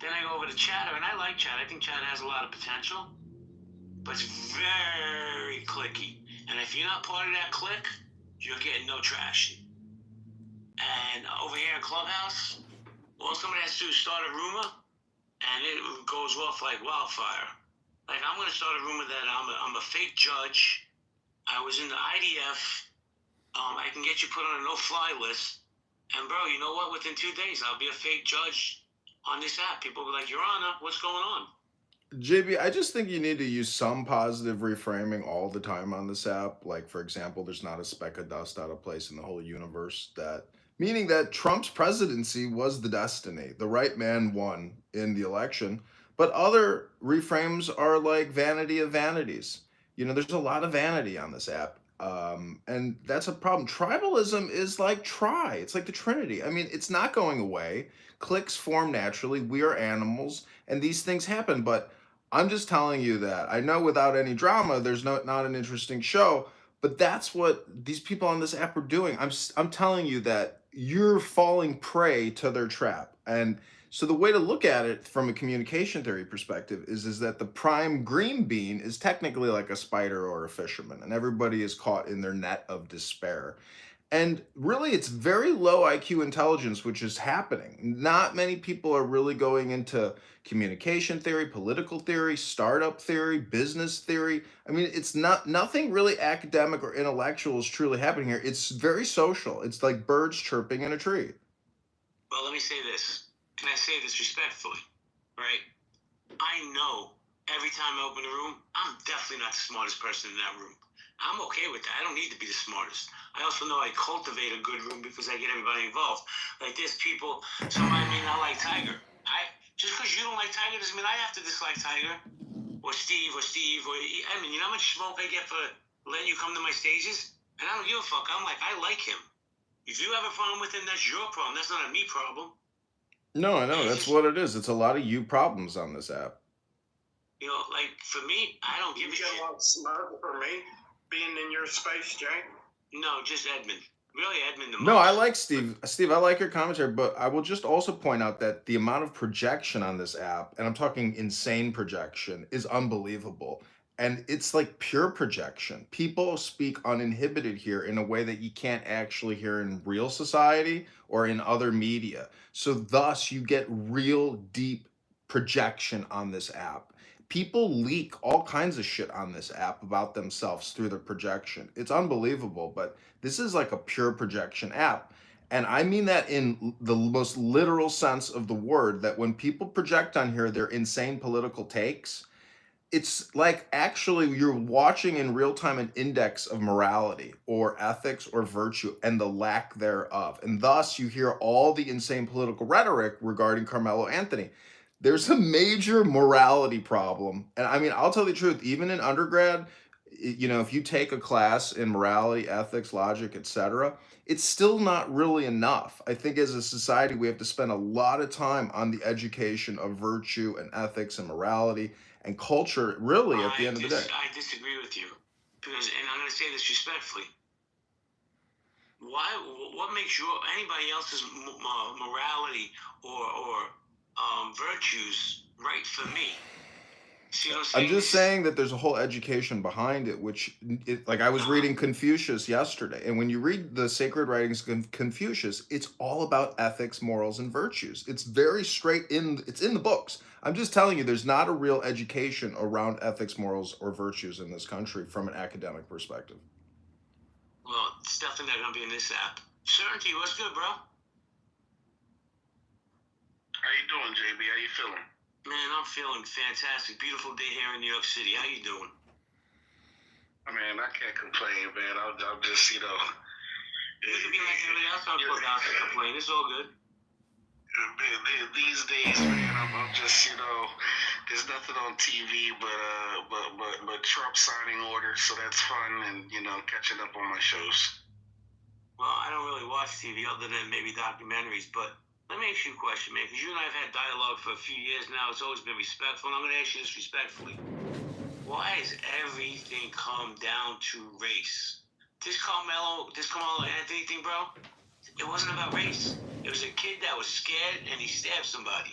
Then I go over to Chatter, and I like Chatter. I think Chatter has a lot of potential, but it's very clicky. And if you're not part of that clique, you're getting no traction. And over here in Clubhouse, all somebody has to do is start a rumor, and it goes off like wildfire. Like, I'm going to start a rumor that I'm a fake judge. I was in the IDF. I can get you put on a no-fly list. And, bro, you know what? Within 2 days, I'll be a fake judge on this app. People will be like, Your Honor, what's going on? JB, I just think you need to use some positive reframing all the time on this app. Like, for example, there's not a speck of dust out of place in the whole universe. That meaning that Trump's presidency was the destiny. The right man won in the election. But other reframes are like vanity of vanities. There's a lot of vanity on this app. And that's a problem. Tribalism is like it's like the Trinity. I mean, it's not going away. Cliques form naturally. We are animals, and these things happen. But I'm just telling you that I know without any drama, there's not an interesting show, but that's what these people on this app are doing. I'm telling you that you're falling prey to their trap. And so the way to look at it from a communication theory perspective is that the prime green bean is technically like a spider or a fisherman, and everybody is caught in their net of despair. And really, it's very low IQ intelligence, which is happening. Not many people are really going into communication theory, political theory, startup theory, business theory. I mean, it's nothing really academic or intellectual is truly happening here. It's very social. It's like birds chirping in a tree. Well, let me say this, and I say this respectfully, right? I know every time I open a room, I'm definitely not the smartest person in that room. I'm okay with that. I don't need to be the smartest. I also know I cultivate a good room because I get everybody involved. Like, there's people, somebody may not like Tiger. Just because you don't like Tiger doesn't mean I have to dislike Tiger or Steve. I mean, you know how much smoke I get for letting you come to my stages? And I don't give a fuck. I'm like, I like him. If you have a problem with him, that's your problem. That's not a me problem. No, I know. That's what it is. It's a lot of you problems on this app. Like, for me, I don't give a shit. You get a lot of smoke for me being in your space, Jay? No, just Edmund. Really, Edmund the most. No, I like Steve. Steve, I like your commentary, but I will just also point out that the amount of projection on this app, and I'm talking insane projection, is unbelievable. And it's like pure projection. People speak uninhibited here in a way that you can't actually hear in real society or in other media. So thus you get real deep projection on this app. People leak all kinds of shit on this app about themselves through their projection. It's unbelievable, but this is like a pure projection app. And I mean that in the most literal sense of the word, that when people project on here their insane political takes, it's like actually you're watching in real time an index of morality or ethics or virtue and the lack thereof. And thus you hear all the insane political rhetoric regarding Carmelo Anthony. There's a major morality problem. And I mean, I'll tell you the truth, even in undergrad, if you take a class in morality, ethics, logic, etc., it's still not really enough. I think as a society, we have to spend a lot of time on the education of virtue and ethics and morality and culture, really, at the end of the day. I disagree with you. Because, and I'm going to say this respectfully. What makes anybody else's morality or virtues right for me? See what I'm saying? I'm just saying that there's a whole education behind it, like I was reading Confucius yesterday, and when you read the sacred writings of Confucius, it's all about ethics, morals, and virtues. It's very it's in the books. I'm just telling you, there's not a real education around ethics, morals, or virtues in this country from an academic perspective. Well, it's definitely not going to be in this app. Certainty, what's good, bro? How you doing, JB? How you feeling? Man, I'm feeling fantastic. Beautiful day here in New York City. How you doing? I mean, I can't complain, man. I'm just, You can be like everybody else on Clubhouse and complain. It's all good. These days, man, I'm just, there's nothing on TV but Trump signing orders, so that's fun, and catching up on my shows. Well, I don't really watch TV other than maybe documentaries, but let me ask you a question, man, because you and I have had dialogue for a few years now. It's always been respectful, and I'm going to ask you this respectfully. Why has everything come down to race? This Carmelo Anthony thing, bro, it wasn't about race. It was a kid that was scared, and he stabbed somebody.